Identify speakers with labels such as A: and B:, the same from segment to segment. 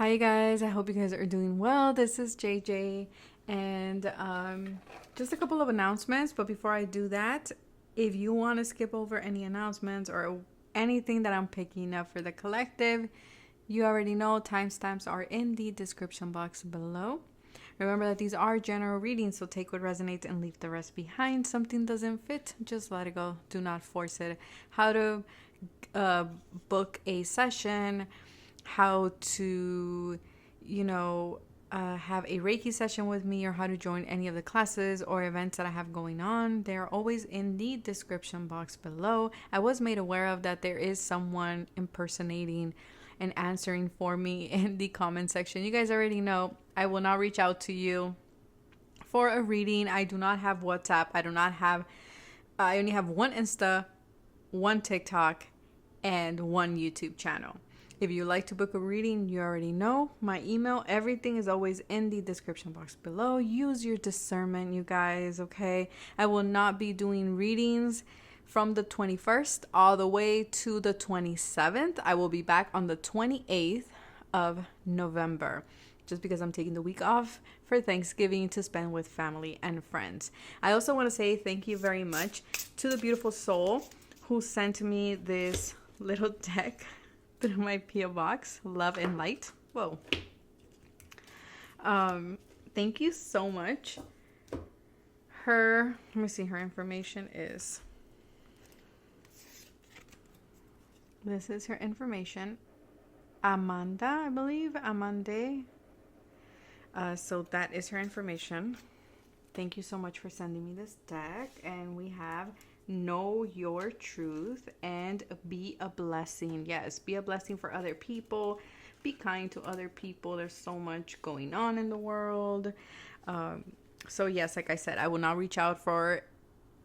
A: Hi guys, I hope you guys are doing well. This is JJ and just a couple of announcements, but before I do that, if you want to skip over any announcements or anything that I'm picking up for the collective, you already know timestamps are in the description box below. Remember that these are general readings, so take what resonates and leave the rest behind. Something doesn't fit, just let it go. Do not force it. How to book a session, how to, have a Reiki session with me, or how to join any of the classes or events that I have going on. They're always in the description box below. I was made aware of that there is someone impersonating and answering for me in the comment section. You guys already know I will not reach out to you for a reading. I do not have WhatsApp. I only have one Insta, one TikTok, and one YouTube channel. If you like to book a reading, you already know my email. Everything is always in the description box below. Use your discernment, you guys, okay? I will not be doing readings from the 21st all the way to the 27th. I will be back on the 28th of November, just because I'm taking the week off for Thanksgiving to spend with family and friends. I also want to say thank you very much to the beautiful soul who sent me this little deck through my P.O. box, Love and Light. Whoa. Thank you so much. Let me see, her information is, this is her information. Amanda, I believe. Amande. So that is her information. Thank you so much for sending me this deck. And we have Know Your Truth and Be a Blessing. Yes, be a blessing for other people. Be kind to other people. There's so much going on in the world. So yes, like I said, I will not reach out for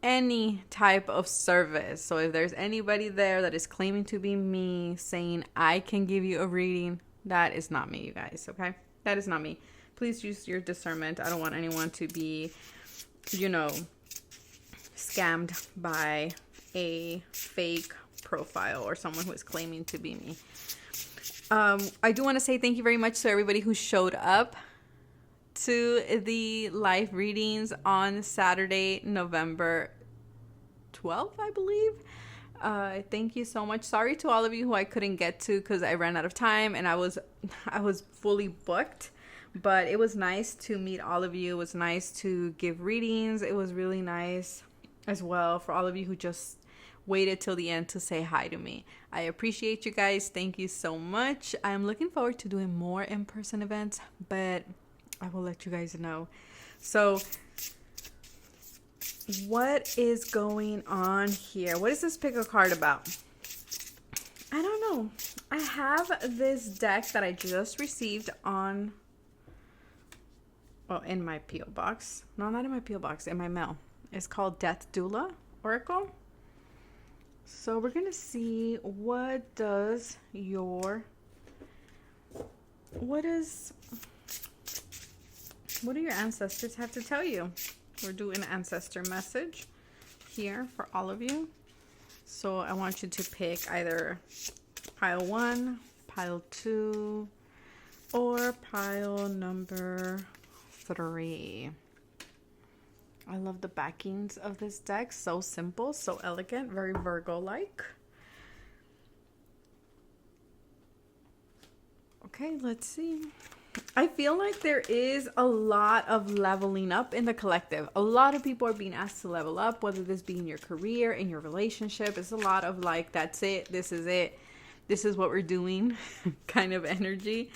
A: any type of service. So if there's anybody there that is claiming to be me, saying I can give you a reading, that is not me, you guys, okay? That is not me. Please use your discernment. I don't want anyone to be, scammed by a fake profile or someone who is claiming to be me. I do want to say thank you very much to everybody who showed up to the live readings on Saturday, November 12th, I believe. Thank you so much. Sorry to all of you who I couldn't get to because I ran out of time and I was fully booked. But it was nice to meet all of you. It was nice to give readings. It was really nice as well for all of you who just waited till the end to say hi to me. I appreciate you guys. Thank you so much. I'm looking forward to doing more in-person events, but I will let you guys know. So what is going on here? What is this Picka card about? I don't know. I have this deck that I just received in my P.O. box. No, not in my P.O. box, in my mail. It's called Death Doula Oracle. So we're going to see what do your ancestors have to tell you. We're doing an ancestor message here for all of you. So I want you to pick either pile 1, pile 2, or pile number 3. I love the backings of this deck. So simple, so elegant, very Virgo-like. Okay, let's see. I feel like there is a lot of leveling up in the collective. A lot of people are being asked to level up, whether this be in your career, in your relationship. It's a lot of like, that's it, this is what we're doing kind of energy.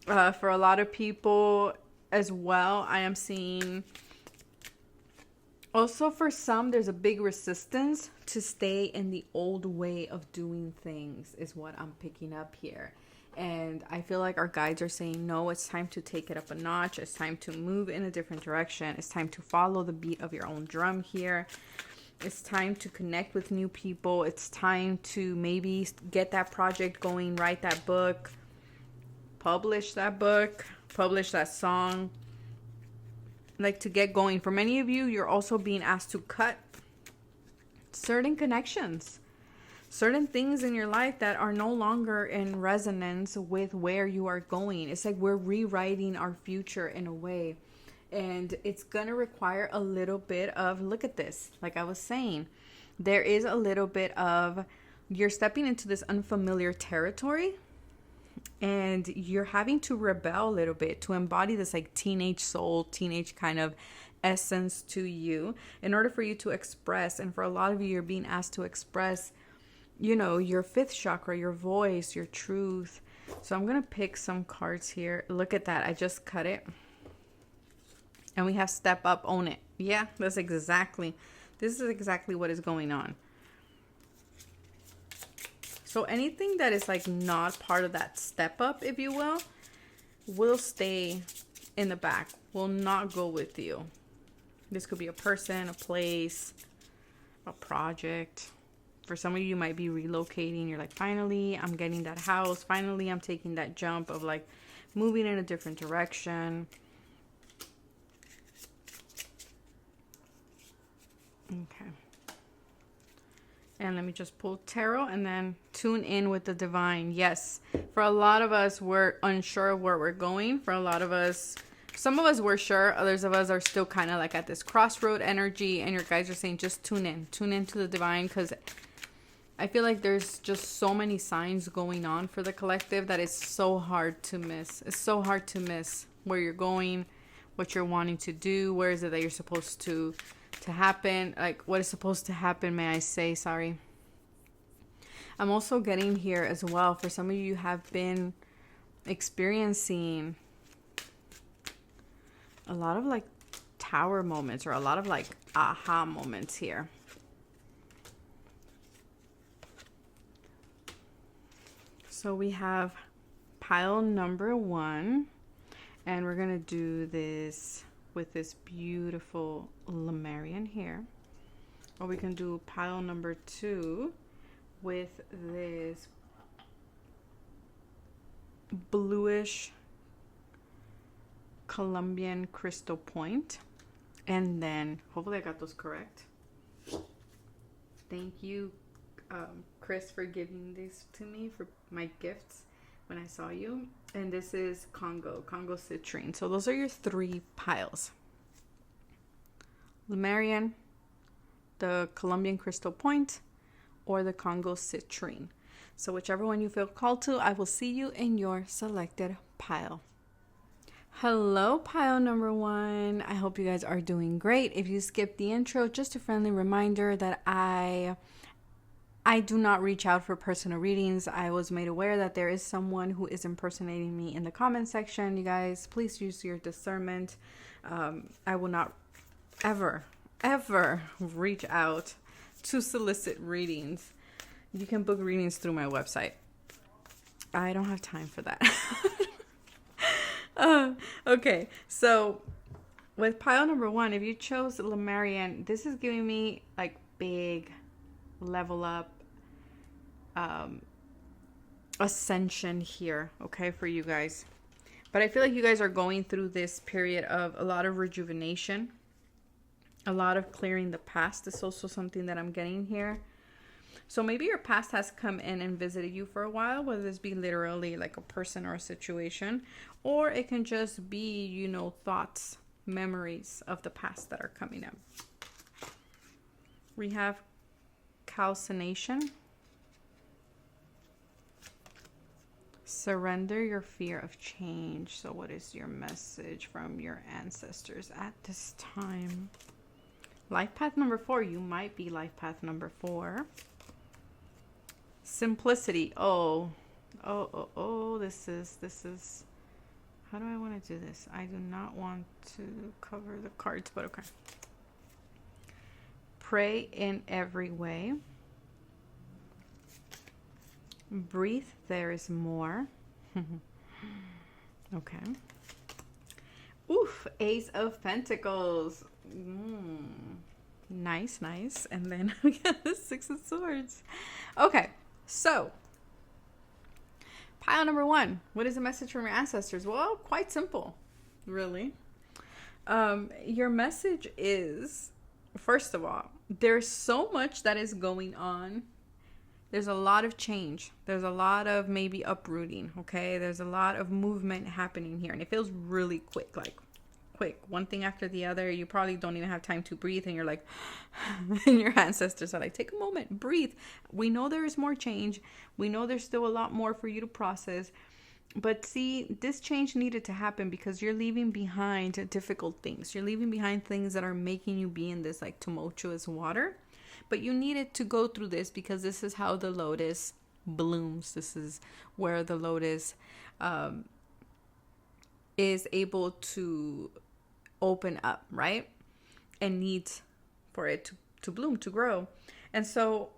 A: For a lot of people as well, I am seeing... Also, for some, there's a big resistance to stay in the old way of doing things is what I'm picking up here. And I feel like our guides are saying, no, it's time to take it up a notch. It's time to move in a different direction. It's time to follow the beat of your own drum here. It's time to connect with new people. It's time to maybe get that project going, write that book, publish that song. Like, to get going. For many of you, you're also being asked to cut certain connections. certain things in your life that are no longer in resonance with where you are going. It's like we're rewriting our future in a way. And it's going to require a little bit of, look at this, like I was saying, there is a little bit of, you're stepping into this unfamiliar territory and you're having to rebel a little bit to embody this like teenage soul, teenage kind of essence to you in order for you to express. And for a lot of you, you're being asked to express, you know, your fifth chakra, your voice, your truth. So I'm going to pick some cards here. Look at that. I just cut it. And we have step up, own it. Yeah, this is exactly what is going on. So anything that is like not part of that step up, if you will stay in the back, will not go with you. This could be a person, a place, a project. For some of you, you might be relocating. You're like, finally, I'm getting that house. Finally, I'm taking that jump of like moving in a different direction. Okay. And let me just pull tarot and then tune in with the divine. Yes. For a lot of us, we're unsure of where we're going. For a lot of us, some of us were sure. Others of us are still kind of like at this crossroad energy. And your guides are saying, just tune in. Tune into the divine. Because I feel like there's just so many signs going on for the collective that it's so hard to miss. It's so hard to miss where you're going, what you're wanting to do. Where is it that you're supposed to happen, like what is supposed to happen, may I say. Sorry. I'm also getting here as well, for some of you have been experiencing a lot of like tower moments or a lot of like aha moments here. So we have pile number 1, and we're gonna do this with this beautiful Lemurian here. Or we can do pile number 2 with this bluish Colombian crystal point. And then, hopefully I got those correct. Thank you, Chris, for giving these to me for my gifts when I saw you. And this is Congo citrine. So those are your 3 piles. Lemurian, the Colombian crystal point, or the Congo citrine. So whichever one you feel called to, I will see you in your selected pile. Hello, pile number 1. I hope you guys are doing great. If you skipped the intro, just a friendly reminder that I do not reach out for personal readings. I was made aware that there is someone who is impersonating me in the comment section. You guys, please use your discernment. I will not ever reach out to solicit readings. You can book readings through my website. I don't have time for that. Okay, so with pile number 1, if you chose Lemurian, this is giving me like big level up ascension here, okay, for you guys. But I feel like you guys are going through this period of a lot of rejuvenation, a lot of clearing the past. Is also something that I'm getting here. So maybe your past has come in and visited you for a while, whether this be literally like a person or a situation, or it can just be, you know, thoughts, memories of the past that are coming up. We have calcination. Surrender your fear of change. So what is your message from your ancestors at this time? Life path number 4. You might be life path number 4. Simplicity. Oh, this is, how do I want to do this? I do not want to cover the cards, but okay. Pray in every way. Breathe, there is more. Okay. Oof, Ace of Pentacles. Nice. And then we got the 6 of Swords. Okay, so pile number 1. What is the message from your ancestors? Well, quite simple, really. Your message is, first of all, there's so much that is going on There's a lot of change. There's a lot of maybe uprooting, okay? There's a lot of movement happening here. And it feels really quick, like quick. One thing after the other. You probably don't even have time to breathe. And you're like, and your ancestors are like, take a moment, breathe. We know there is more change. We know there's still a lot more for you to process. But see, this change needed to happen because you're leaving behind difficult things. You're leaving behind things that are making you be in this like tumultuous water. But you needed to go through this because this is how the lotus blooms. This is where the lotus is able to open up, right? And needs for it to bloom, to grow. And so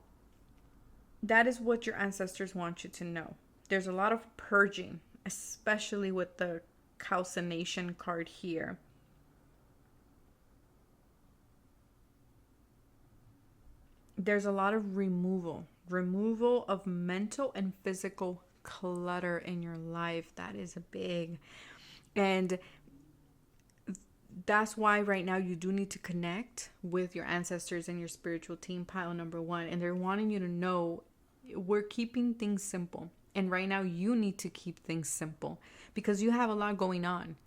A: that is what your ancestors want you to know. There's a lot of purging, especially with the calcination card here. There's a lot of removal of mental and physical clutter in your life. That is big. And that's why right now you do need to connect with your ancestors and your spiritual team, pile number 1. And they're wanting you to know we're keeping things simple. And right now you need to keep things simple because you have a lot going on.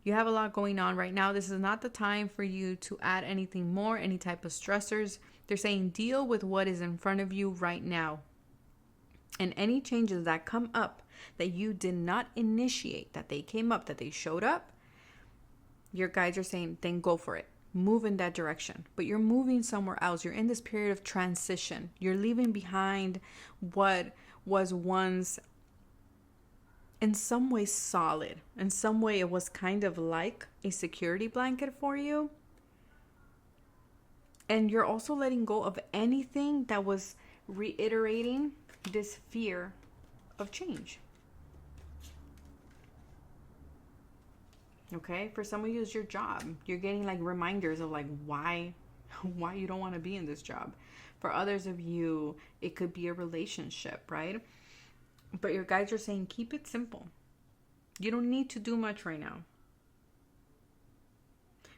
A: You have a lot going on right now. This is not the time for you to add anything more, any type of stressors. They're saying deal with what is in front of you right now. And any changes that come up that you did not initiate, that they came up, that they showed up, your guides are saying, then go for it. Move in that direction. But you're moving somewhere else. You're in this period of transition. You're leaving behind what was once in some way solid. In some way it was kind of like a security blanket for you. And you're also letting go of anything that was reiterating this fear of change. Okay, for some of you, it's your job. You're getting like reminders of like why you don't want to be in this job. For others of you, it could be a relationship, right? But your guides are saying keep it simple. You don't need to do much right now.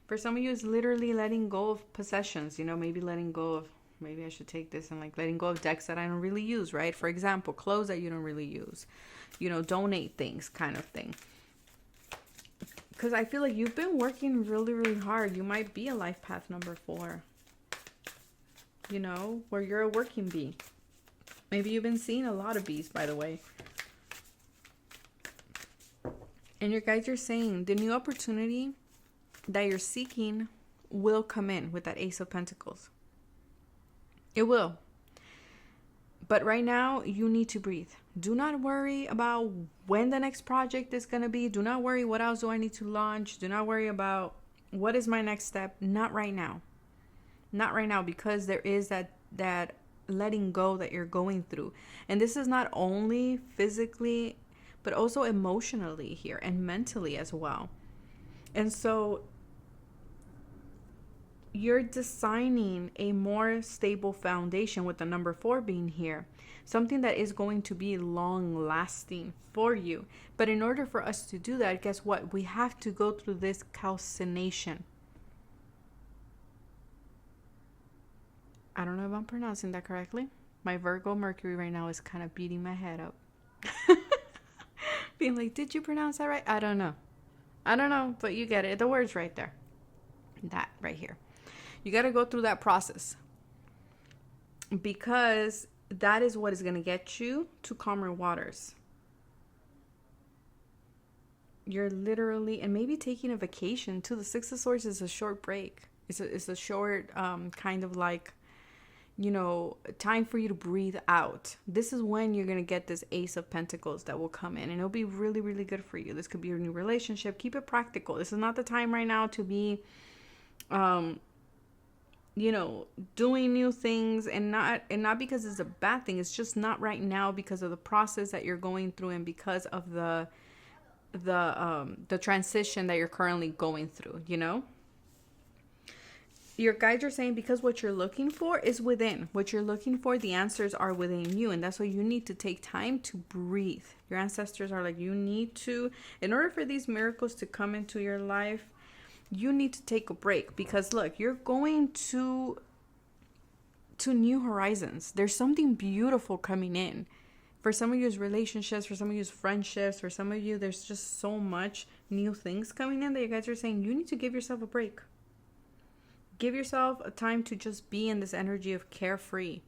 A: For some of you, it's literally letting go of possessions. You know, maybe letting go of, maybe I should take this and like letting go of decks that I don't really use, right? For example, clothes that you don't really use. You know, donate things kind of thing. Because I feel like you've been working really, really hard. You might be a life path number 4. You know, where you're a working bee. Maybe you've been seeing a lot of bees, by the way. And your guides are saying the new opportunity that you're seeking will come in with that Ace of Pentacles. It will. But right now, you need to breathe. Do not worry about when the next project is going to be. Do not worry what else do I need to launch. Do not worry about what is my next step. Not right now. Not right now, because there is that letting go that you're going through. And this is not only physically, but also emotionally here and mentally as well. And so you're designing a more stable foundation with the number 4 being here. Something that is going to be long lasting for you. But in order for us to do that, guess what? We have to go through this calcination. I don't know if I'm pronouncing that correctly. My Virgo Mercury right now is kind of beating my head up. Being like, did you pronounce that right? I don't know. But you get it. The word's right there. That right here. You got to go through that process. Because that is what is going to get you to calmer waters. You're literally, and maybe taking a vacation too. The Six of Swords is a short break. It's a short kind of like, you know, time for you to breathe out. This is when you're going to get this Ace of Pentacles that will come in, and it'll be really, really good for you. This could be your new relationship. Keep it practical. This is not the time right now to be, you know, doing new things, and not because it's a bad thing. It's just not right now because of the process that you're going through and because of the transition that you're currently going through, you know? Your guides are saying because what you're looking for is within. What you're looking for, the answers are within you. And that's why you need to take time to breathe. Your ancestors are like, you need to, in order for these miracles to come into your life, you need to take a break. Because look, you're going to to new horizons. There's something beautiful coming in. For some of you, it's relationships. For some of you, it's friendships. For some of you, there's just so much new things coming in that you guys are saying you need to give yourself a break. Give yourself a time to just be in this energy of carefree,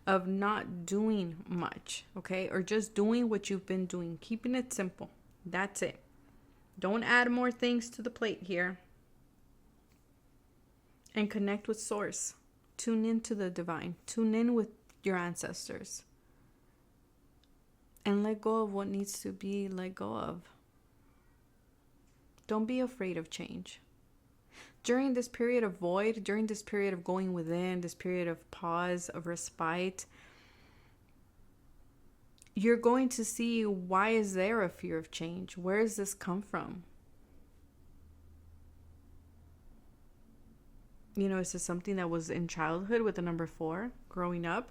A: of not doing much, okay? Or just doing what you've been doing. Keeping it simple. That's it. Don't add more things to the plate here. And connect with Source. Tune into the divine. Tune in with your ancestors. And let go of what needs to be let go of. Don't be afraid of change. During this period of void, during this period of going within, this period of pause, of respite, you're going to see, why is there a fear of change? Where does this come from? You know, is this something that was in childhood with the number 4, growing up?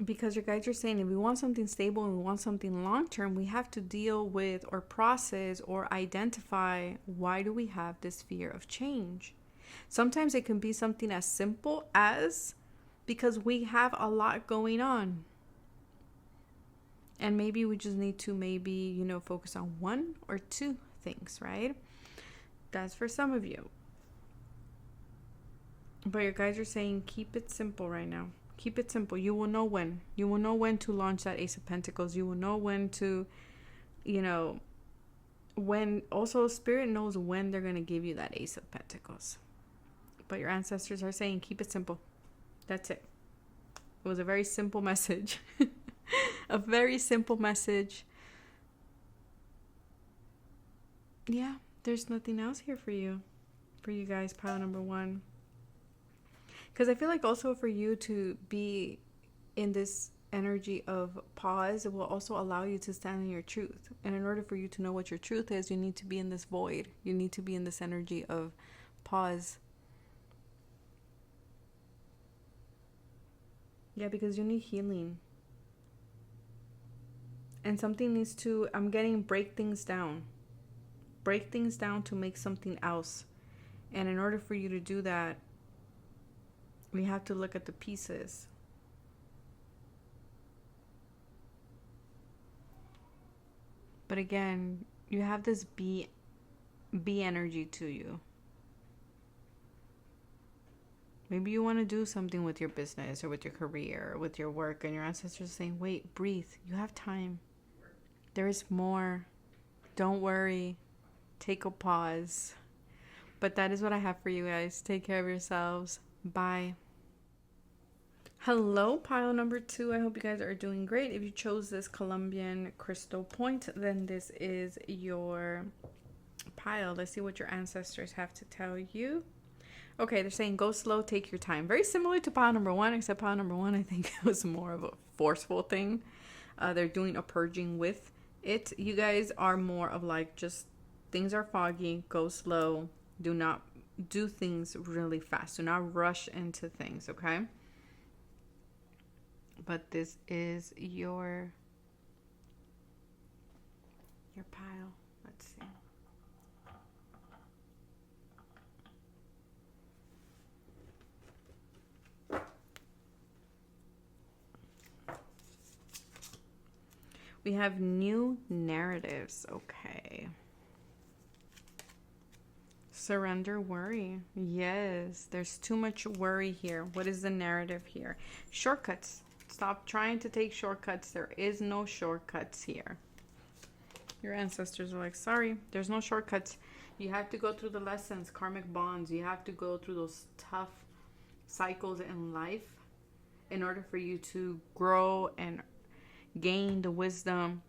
A: Because your guides are saying, if we want something stable and we want something long-term, we have to deal with or process or identify, why do we have this fear of change? Sometimes it can be something as simple as because we have a lot going on. And maybe we just need to focus on 1 or 2 things, right? That's for some of you. But your guides are saying, keep it simple right now. Keep it simple. You will know when. You will know when to launch that Ace of Pentacles. You will know when to, when also Spirit knows when they're going to give you that Ace of Pentacles. But your ancestors are saying, keep it simple. That's it. It was a very simple message. A very simple message. Yeah, there's nothing else here for you guys, pile number 1. Because I feel like also for you to be in this energy of pause, it will also allow you to stand in your truth. And in order for you to know what your truth is, you need to be in this void. You need to be in this energy of pause. Yeah, because you need healing. And something needs to, break things down. Break things down to make something else. And in order for you to do that, we have to look at the pieces. But again, you have this bee energy to you. Maybe you want to do something with your business or with your career or with your work, and your ancestors are saying, wait, breathe. You have time. There is more. Don't worry. Take a pause. But that is what I have for you guys. Take care of yourselves. Bye. Hello, pile number 2. I hope you guys are doing great. If you chose this Colombian crystal point, then this is your pile. Let's see what your ancestors have to tell you. Okay, they're saying go slow, take your time. Very similar to pile number 1, except pile number 1, I think it was more of a forceful thing. They're doing a purging with it. You guys are more of like, just things are foggy, go slow. Do not do things really fast. Do not rush into things, okay? But this is your pile. Let's see. We have new narratives. Okay. Surrender worry. Yes, there's too much worry here. What is the narrative here? Shortcuts. Stop trying to take shortcuts. There is no shortcuts here. Your ancestors are like, sorry, there's no shortcuts. You have to go through the lessons, karmic bonds. You have to go through those tough cycles in life in order for you to grow and gain the wisdom.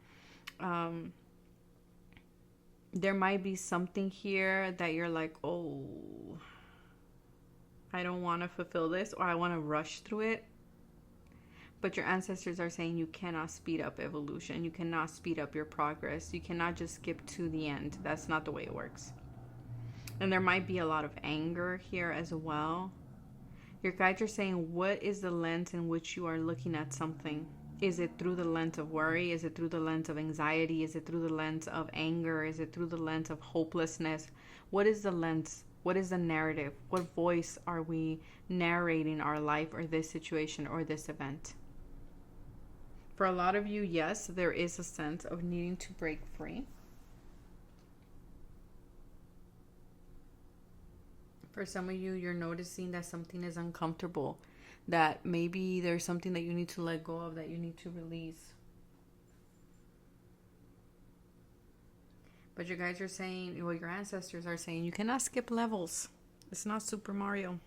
A: There might be something here that you're like, oh, I don't want to fulfill this, or I want to rush through it. But your ancestors are saying you cannot speed up evolution. You cannot speed up your progress. You cannot just skip to the end. That's not the way it works. And there might be a lot of anger here as well. Your guides are saying, what is the lens in which you are looking at something? Is it through the lens of worry? Is it through the lens of anxiety? Is it through the lens of anger? Is it through the lens of hopelessness? What is the lens What is the narrative? What voice are we narrating our life or this situation or this event? For a lot of you, yes, there is a sense of needing to break free. For some of you, you're noticing that something is uncomfortable, that maybe there's something that you need to let go of, that you need to release. But your guys are saying, well, your ancestors are saying, you cannot skip levels. It's not Super Mario.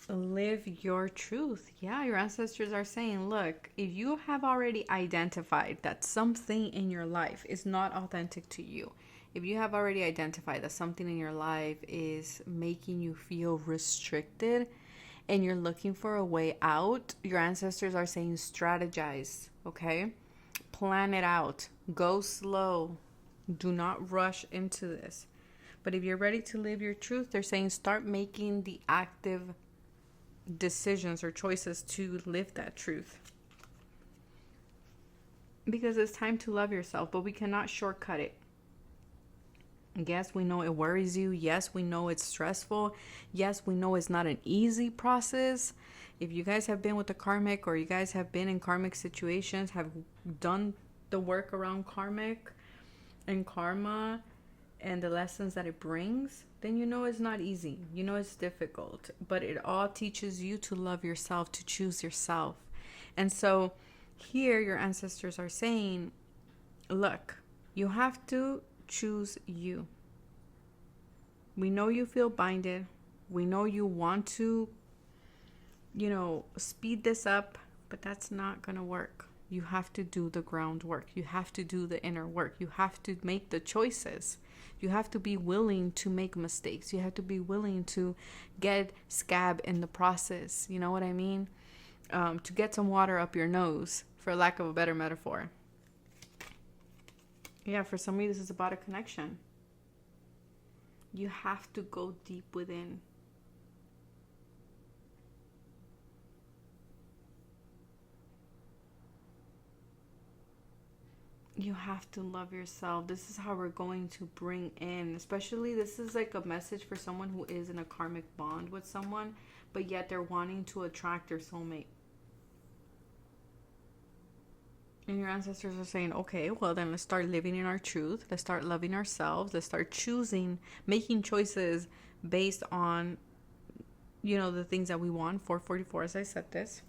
A: Live your truth. Yeah, your ancestors are saying, look, if you have already identified that something in your life is not authentic to you, if you have already identified that something in your life is making you feel restricted and you're looking for a way out, your ancestors are saying strategize, okay? Plan it out. Go slow. Do not rush into this. But if you're ready to live your truth, they're saying start making the active decisions or choices to live that truth. Because it's time to love yourself, but we cannot shortcut it. Yes, we know it worries you. Yes, we know it's stressful. Yes, we know it's not an easy process. If you guys have been with the karmic, or you guys have been in karmic situations, have done the work around karmic and karma and the lessons that it brings, then you know it's not easy. You know it's difficult. But it all teaches you to love yourself, to choose yourself. And so here your ancestors are saying, look, you have to choose you. We know you feel binded. We know you want to, speed this up, but that's not going to work. You have to do the groundwork. You have to do the inner work. You have to make the choices. You have to be willing to make mistakes. You have to be willing to get scab in the process. You know what I mean? To get some water up your nose, for lack of a better metaphor. Yeah, for some of you, this is about a connection. You have to go deep within. You have to love yourself. This is how we're going to bring in, especially this is like a message for someone who is in a karmic bond with someone, but yet they're wanting to attract their soulmate. And your ancestors are saying, okay, well then let's start living in our truth. Let's start loving ourselves. Let's start choosing, making choices based on, the things that we want. 444, as I said this.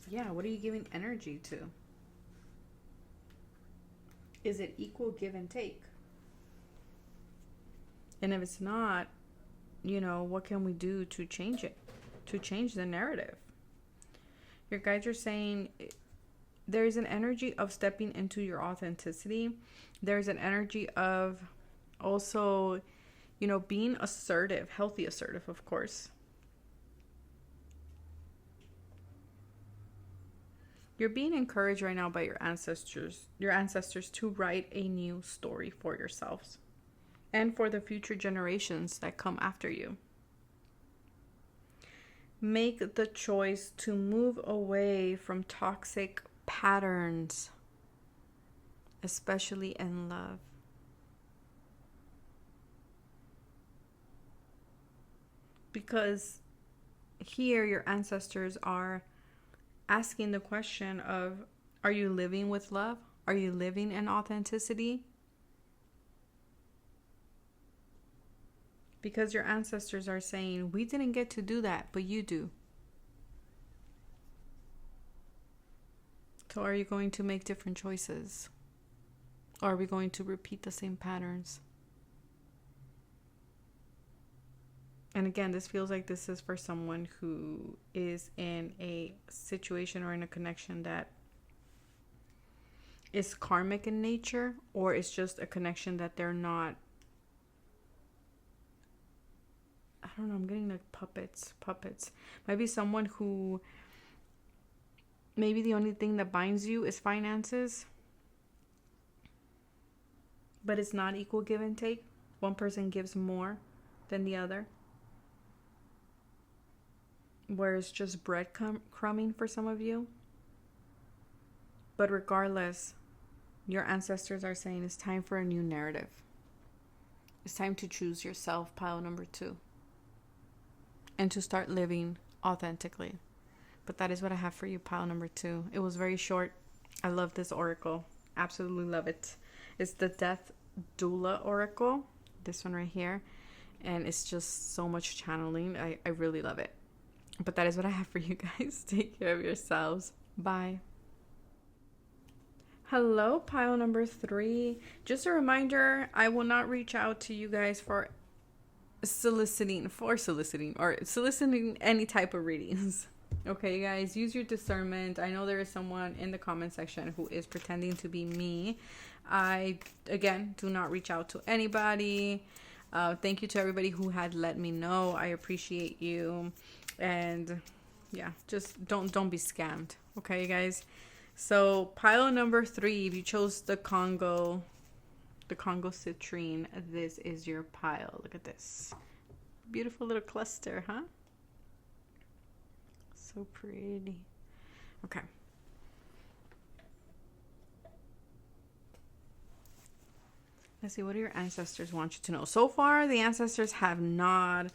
A: Yeah, what are you giving energy to? Is it equal give and take? And if it's not, what can we do to change it? To change the narrative? Your guides are saying there's an energy of stepping into your authenticity. There's an energy of also, being assertive, healthy assertive, of course. You're being encouraged right now by your ancestors to write a new story for yourselves and for the future generations that come after you. Make the choice to move away from toxic patterns, especially in love. Because here your ancestors are asking the question of, are you living with love? Are you living in authenticity? Because your ancestors are saying, we didn't get to do that, but you do. So are you going to make different choices? Or are we going to repeat the same patterns? And again, this feels like this is for someone who is in a situation or in a connection that is karmic in nature, or it's just a connection that they're not. I don't know, I'm getting like puppets. Maybe someone who, maybe the only thing that binds you is finances, but it's not equal give and take. One person gives more than the other. Where it's just breadcrumbing for some of you. But regardless, your ancestors are saying it's time for a new narrative. It's time to choose yourself, pile number 2, and to start living authentically. But that is what I have for you, pile number 2. It was very short. I love this oracle. Absolutely love it. It's the Death Doula Oracle. This one right here. And it's just so much channeling. I really love it. But that is what I have for you guys. Take care of yourselves. Bye. Hello, pile number 3. Just a reminder, I will not reach out to you guys for soliciting any type of readings. Okay, you guys, use your discernment. I know there is someone in the comment section who is pretending to be me. I, again, do not reach out to anybody. Thank you to everybody who had let me know. I appreciate you. And yeah, just don't be scammed. Okay, you guys. So pile number 3, if you chose the Congo citrine, this is your pile. Look at this. Beautiful little cluster, huh? So pretty. Okay. Let's see, what do your ancestors want you to know? So far, the ancestors have not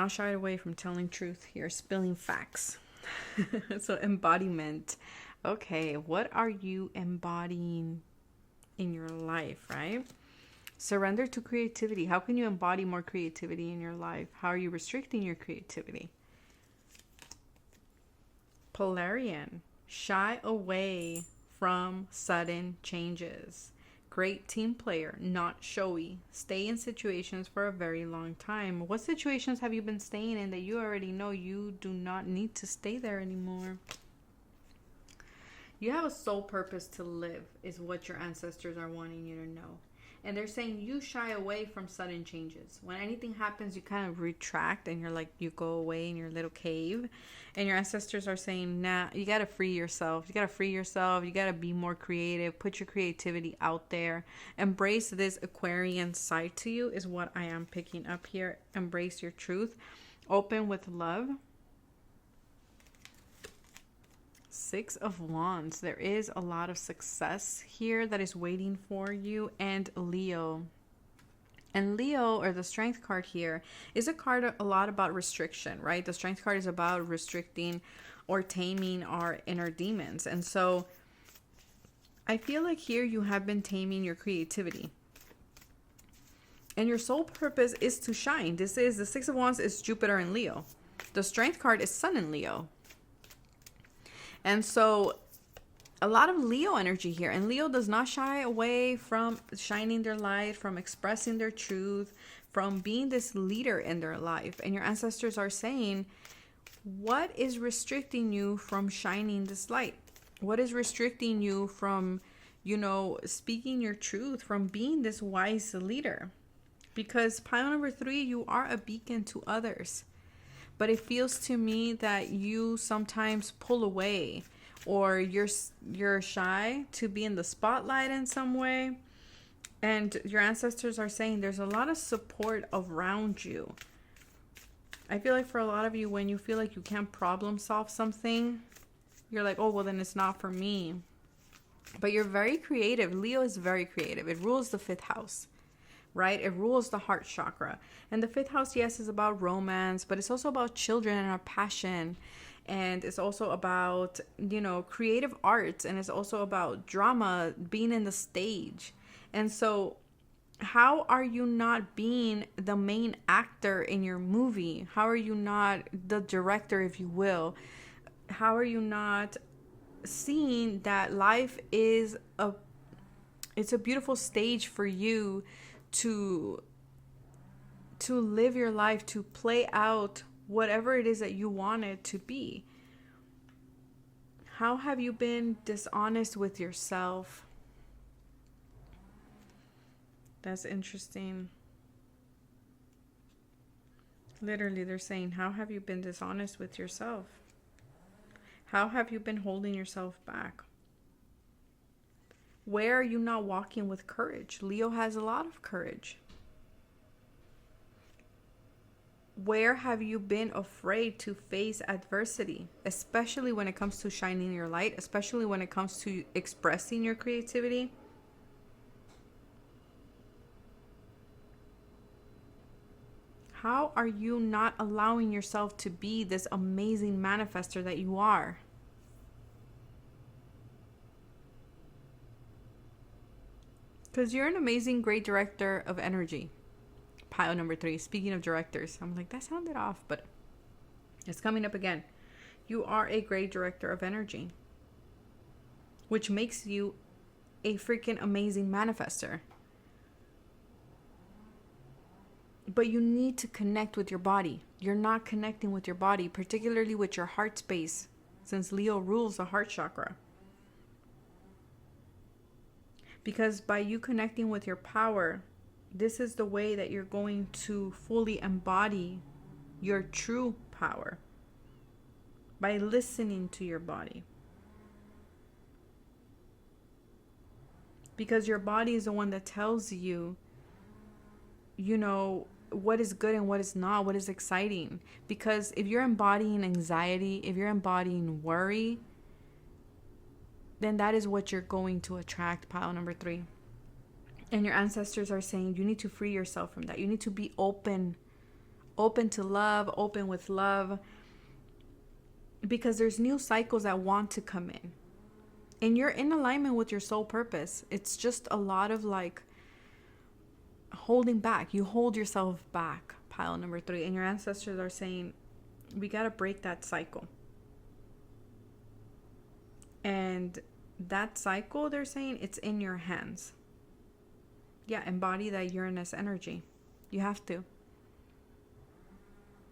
A: shied away from telling truth here, spilling facts. So embodiment. Okay, what are you embodying in your life, right? Surrender to creativity. How can you embody more creativity in your life? How are you restricting your creativity? Polarian. Shy away from sudden changes. Great team player, not showy. Stay in situations for a very long time. What situations have you been staying in that you already know you do not need to stay there anymore? You have a sole purpose to live, is what your ancestors are wanting you to know. And they're saying you shy away from sudden changes. When anything happens, you kind of retract and you're like, you go away in your little cave. And your ancestors are saying, nah, you got to free yourself. You got to free yourself. You got to be more creative. Put your creativity out there. Embrace this Aquarian side to you is what I am picking up here. Embrace your truth. Open with love. 6 of Wands. There is a lot of success here that is waiting for you. And Leo. And Leo, or the Strength card here, is a card a lot about restriction, right? The Strength card is about restricting or taming our inner demons. And so I feel like here you have been taming your creativity. And your sole purpose is to shine. This is the 6 of Wands is Jupiter in Leo. The Strength card is Sun in Leo. And so a lot of Leo energy here. And Leo does not shy away from shining their light, from expressing their truth, from being this leader in their life. And your ancestors are saying, what is restricting you from shining this light? What is restricting you from, speaking your truth, from being this wise leader? Because pile number 3, you are a beacon to others. But it feels to me that you sometimes pull away, or you're shy to be in the spotlight in some way. And your ancestors are saying there's a lot of support around you. I feel like for a lot of you, when you feel like you can't problem solve something, you're like, oh, well, then it's not for me. But you're very creative. Leo is very creative. It rules the 5th house, right? It rules the heart chakra. And the 5th house, yes, is about romance, but it's also about children and our passion. And it's also about, creative arts. And it's also about drama, being in the stage. And so how are you not being the main actor in your movie? How are you not the director, if you will? How are you not seeing that life is it's a beautiful stage for you to live your life, to play out whatever it is that you want it to be? How have you been dishonest with yourself? That's interesting. Literally, they're saying, how have you been dishonest with yourself? How have you been holding yourself back? Where are you not walking with courage? Leo has a lot of courage. Where have you been afraid to face adversity, especially when it comes to shining your light, especially when it comes to expressing your creativity? How are you not allowing yourself to be this amazing manifester that you are? Because you're an amazing, great director of energy. Pile number 3. Speaking of directors, I'm like, that sounded off, but it's coming up again. You are a great director of energy, which makes you a freaking amazing manifester. But you need to connect with your body. You're not connecting with your body, particularly with your heart space, since Leo rules the heart chakra. Because by you connecting with your power, this is the way that you're going to fully embody your true power. By listening to your body. Because your body is the one that tells you, you know, what is good and what is not, what is exciting. Because if you're embodying anxiety, if you're embodying worry, then that is what you're going to attract, pile number 3. And your ancestors are saying you need to free yourself from that. You need to be open to love, open with love. Because there's new cycles that want to come in. And you're in alignment with your soul purpose. It's just a lot of like holding back. You hold yourself back, pile number 3. And your ancestors are saying, we got to break that cycle. And that cycle, they're saying, it's in your hands. Yeah, embody that Uranus energy. You have to.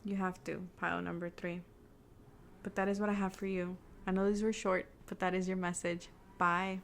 A: You have to, pile number 3. But that is what I have for you. I know these were short, but that is your message. Bye.